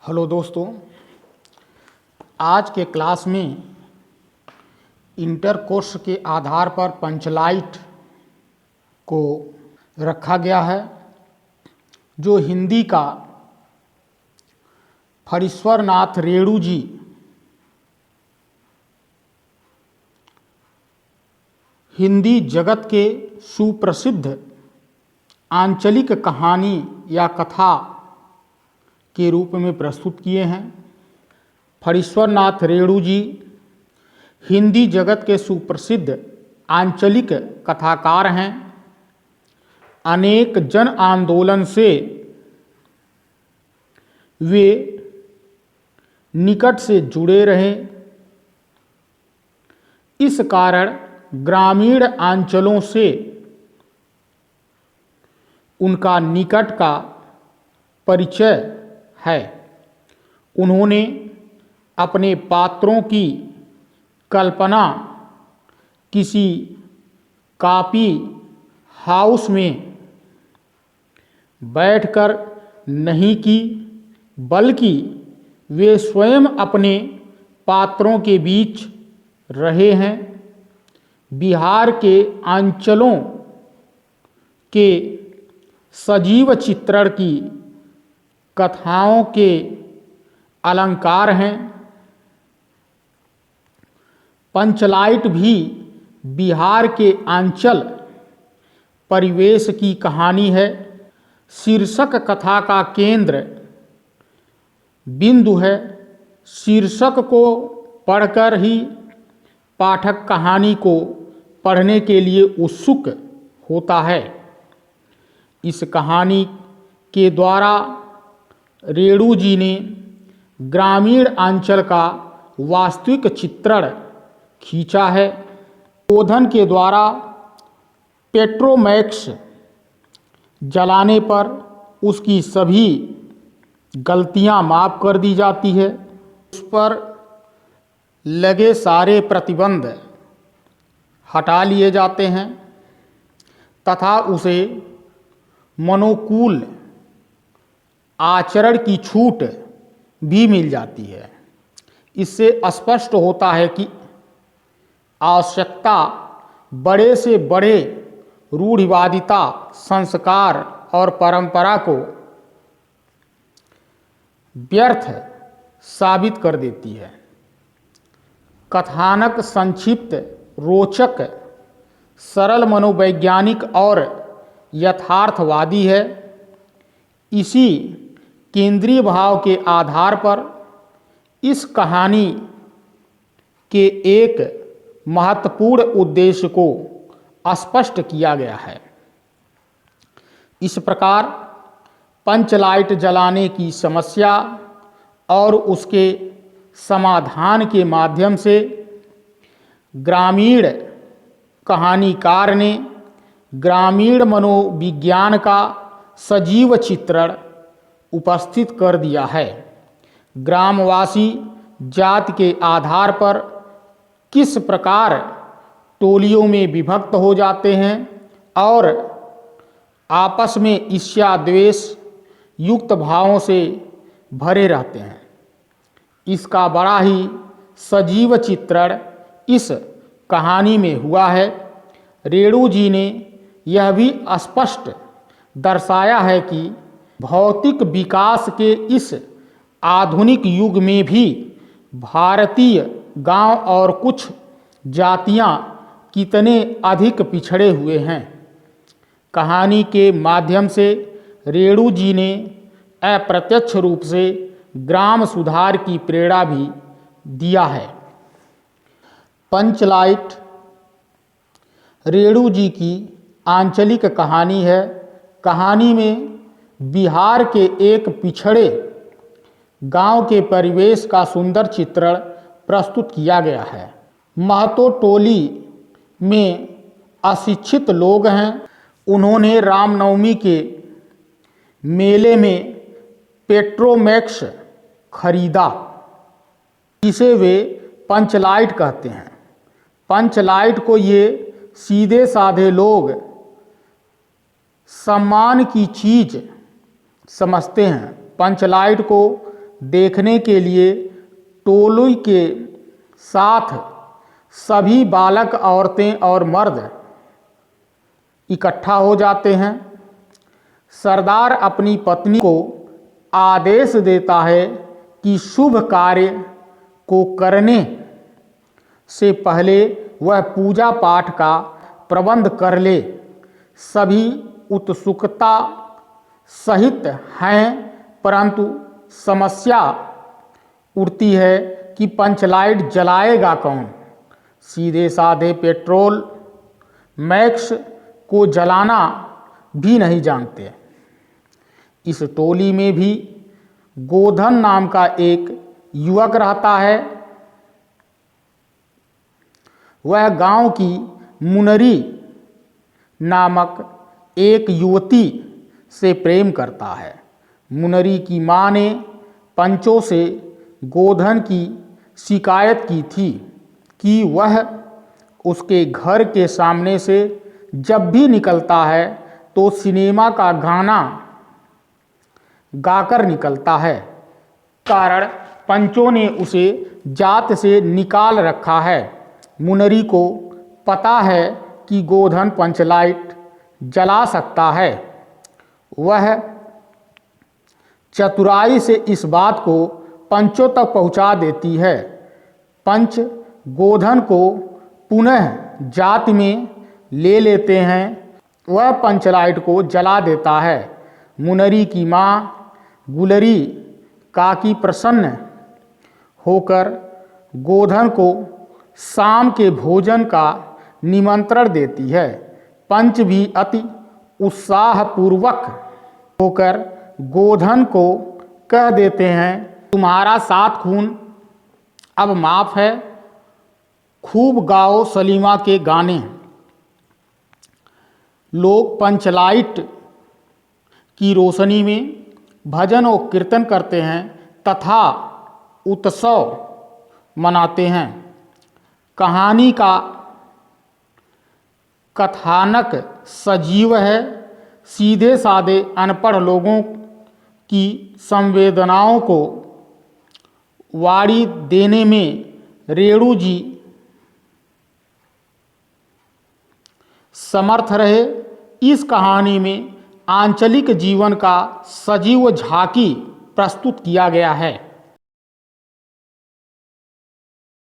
Hello दोस्तों, आज के क्लास में इंटर कोर्स के आधार पर पंचलाइट को रखा गया है, जो हिंदी का फरीश्वर नाथ रेणु जी हिंदी जगत के सुप्रसिद्ध आंचलिक कहानी या कथा के रूप में प्रस्तुत किए हैं। फरीश्वर नाथ रेणु जी हिंदी जगत के सुप्रसिद्ध आंचलिक कथाकार हैं। अनेक जन आंदोलन से वे निकट से जुड़े रहे। इस कारण ग्रामीण अंचलों से उनका निकट का परिचय है। उन्होंने अपने पात्रों की कल्पना किसी कॉफी हाउस में बैठकर नहीं की, बल्कि वे स्वयं अपने पात्रों के बीच रहे हैं। बिहार के अंचलों के सजीव चित्रण की कथाओं के अलंकार हैं। पंचलाइट भी बिहार के अंचल परिवेश की कहानी है। शीर्षक कथा का केंद्र बिंदु है। शीर्षक को पढ़कर ही पाठक कहानी को पढ़ने के लिए उत्सुक होता है। इस कहानी के द्वारा रेणु जी ने ग्रामीण अंचल का वास्तविक चित्रण खींचा है। शोधन के द्वारा पेट्रोमैक्स जलाने पर उसकी सभी गलतियां माफ कर दी जाती है। उस पर लगे सारे प्रतिबंध हटा लिए जाते हैं तथा उसे मनोकूल आचरण की छूट भी मिल जाती है। इससे स्पष्ट होता है कि आवश्यकता बड़े से बड़े रूढ़िवादिता, संस्कार और परंपरा को व्यर्थ साबित कर देती है। कथानक संक्षिप्त, रोचक, सरल, मनोवैज्ञानिक और यथार्थवादी है। इसी केंद्रीय भाव के आधार पर इस कहानी के एक महत्वपूर्ण उद्देश्य को स्पष्ट किया गया है। इस प्रकार पंचलाइट जलाने की समस्या और उसके समाधान के माध्यम से ग्रामीण कहानीकार ने ग्रामीण मनोविज्ञान का सजीव चित्रण उपस्थित कर दिया है। ग्रामवासी जाति के आधार पर किस प्रकार टोलियों में विभक्त हो जाते हैं और आपस में ईर्ष्या द्वेष युक्त भावों से भरे रहते हैं, इसका बड़ा ही सजीव चित्रण इस कहानी में हुआ है। रेणु जी ने यह भी स्पष्ट दर्शाया है कि भौतिक विकास के इस आधुनिक युग में भी भारतीय गांव और कुछ जातियां कितने अधिक पिछड़े हुए हैं। कहानी के माध्यम से रेणु जी ने अप्रत्यक्ष रूप से ग्राम सुधार की प्रेरणा भी दिया है। पंचलाइट रेणु जी की आंचलिक कहानी है। कहानी में बिहार के एक पिछड़े गांव के परिवेश का सुंदर चित्रण प्रस्तुत किया गया है। महतो टोली में अशिक्षित लोग हैं। उन्होंने रामनवमी के मेले में पेट्रोमैक्स खरीदा, जिसे वे पंचलाइट कहते हैं। पंचलाइट को ये सीधे साधे लोग सम्मान की चीज समझते हैं। पंचलाइट को देखने के लिए टोली के साथ सभी बालक, औरतें और मर्द इकट्ठा हो जाते हैं। सरदार अपनी पत्नी को आदेश देता है कि शुभ कार्य को करने से पहले वह पूजा पाठ का प्रबंध कर ले। सभी उत्सुकता सहित हैं, परंतु समस्या उठती है कि पंचलाइट जलाएगा कौन। सीधे साधे पेट्रोल मैक्स को जलाना भी नहीं जानते। इस टोली में भी गोधन नाम का एक युवक रहता है। वह गांव की मुनरी नामक एक युवती से प्रेम करता है। मुनरी की मां ने पंचों से गोधन की शिकायत की थी कि वह उसके घर के सामने से जब भी निकलता है तो सिनेमा का गाना गाकर निकलता है। कारण पंचों ने उसे जात से निकाल रखा है। मुनरी को पता है कि गोधन पंचलाइट जला सकता है। वह चतुराई से इस बात को पंचों तक पहुंचा देती है। पंच गोधन को पुनः जाति में ले लेते हैं। वह पंचलाइट को जला देता है। मुनरी की मां गुलरी काकी प्रसन्न होकर गोधन को शाम के भोजन का निमंत्रण देती है। पंच भी अति उत्साहपूर्वक होकर गोधन को कह देते हैं, तुम्हारा 7 खून अब माफ है, खूब गाओ सलीमा के गाने। लोग पंचलाइट की रोशनी में भजन और कीर्तन करते हैं तथा उत्सव मनाते हैं। कहानी का कथानक सजीव है। सीधे साधे अनपढ़ लोगों की संवेदनाओं को वाड़ी देने में रेणु जी समर्थ रहे। इस कहानी में आंचलिक जीवन का सजीव झांकी प्रस्तुत किया गया है।